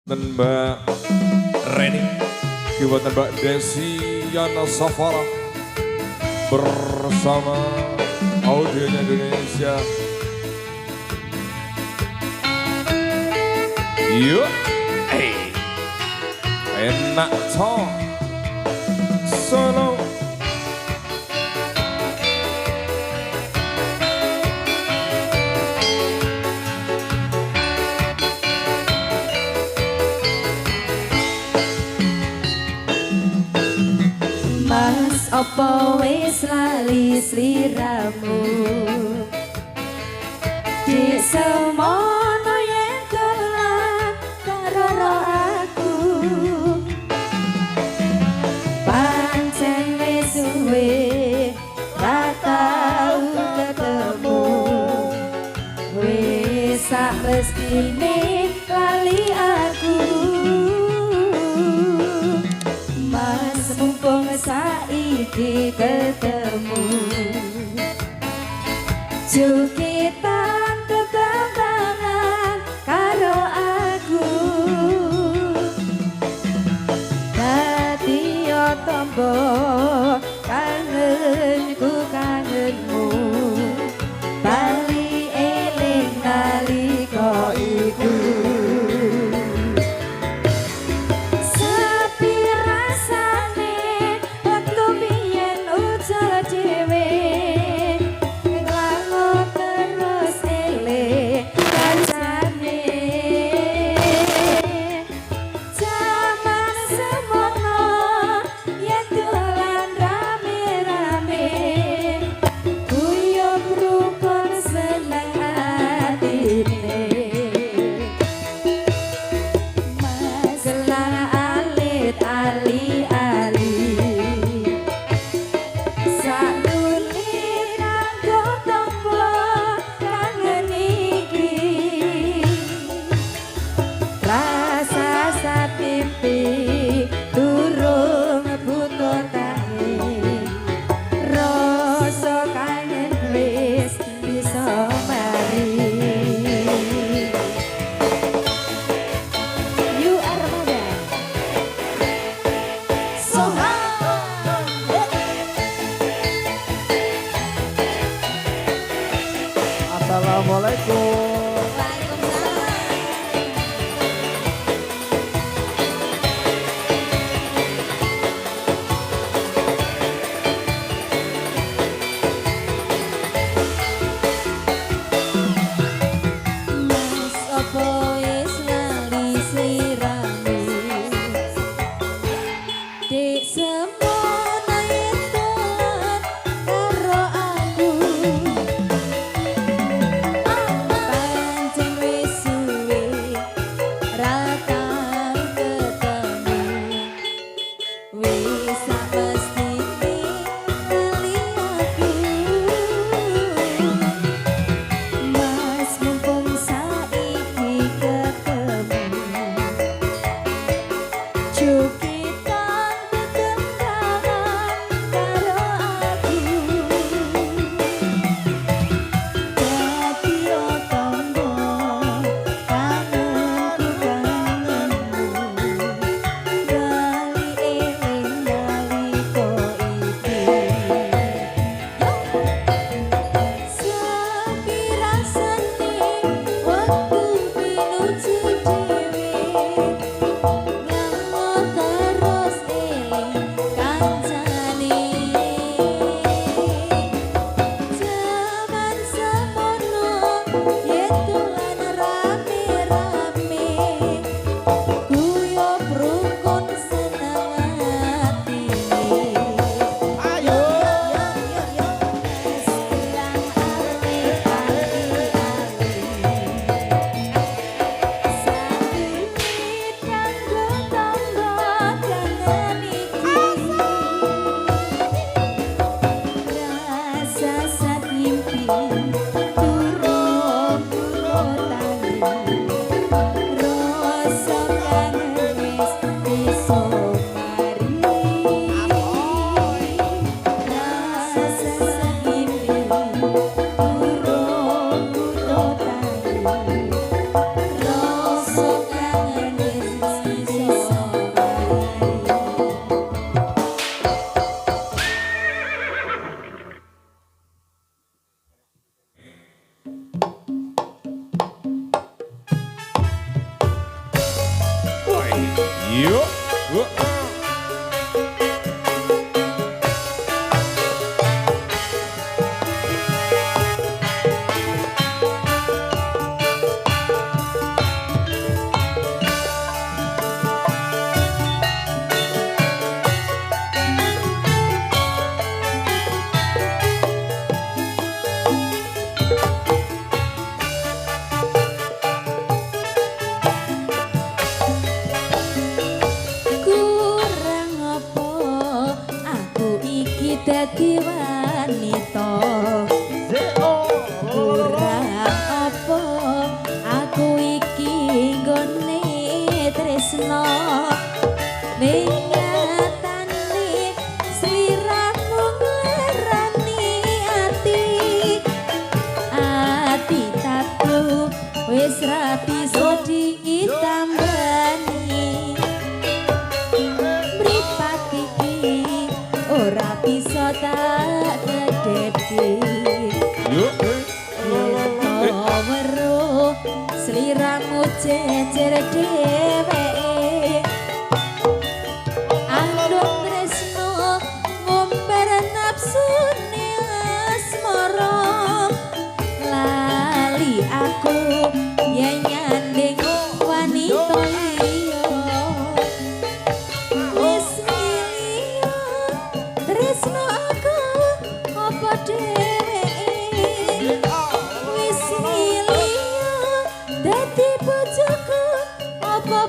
dan Mbak Reni, buatan Mbak Desi Yana Safara bersama audionya Indonesia. Yuk, enak toh, solo. Mas opo wis lali sliramu di semono yen dolan karo aku pancen wis suwe ra tau ketemu wis sak mestine lali aku. Mas mumpung saiki ketemu Jukitan tetembangan karo aku dadi yo tombo kangenku kangenmu bali eling nalika iku. Assalamualaikum. Yuk. Kurang apa aku iki dadi wanita. Kurang apa aku iki nggone tresno. Ning nyatane sliramu nglerani ati. Ati tatu wis ra bisa ditambani. Mripat iki ora bisa tak gedhe. Yuk. Weruh sliramu jejer dheweke. Andung tresno ngumbar nafsune asmara. Lali aku yen nyanding wanita liya. Wis miliya tresno aku apa dheweke. Wis miliya dadi bojoku apa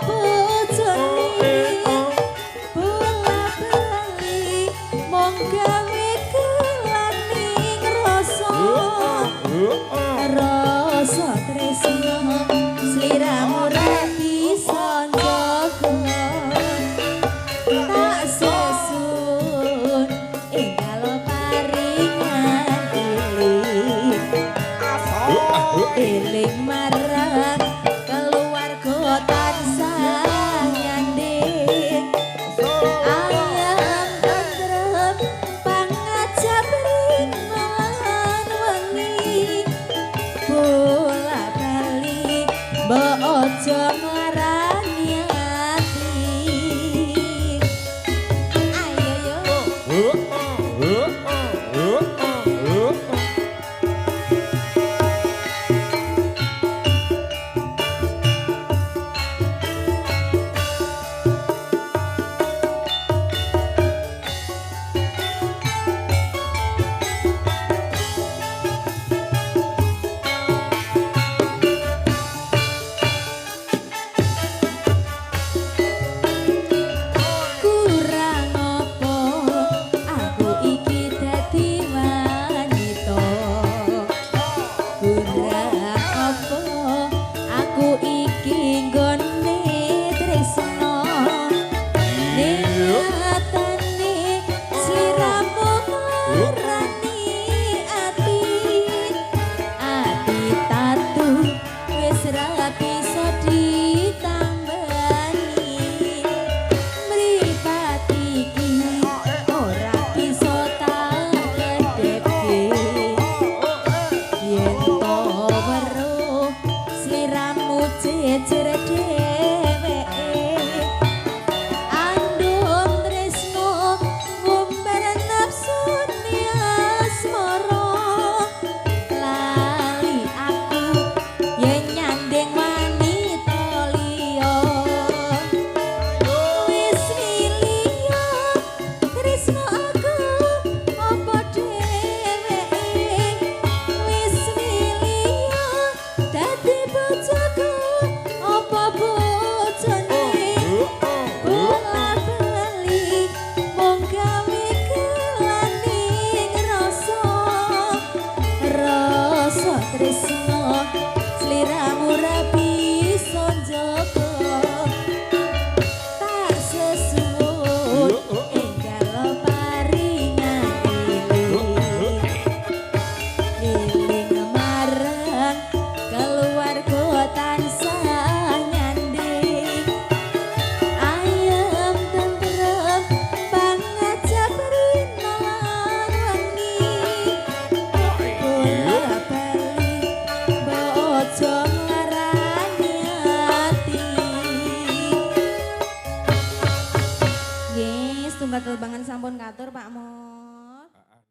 gatel banget sampun katur Pak Mo.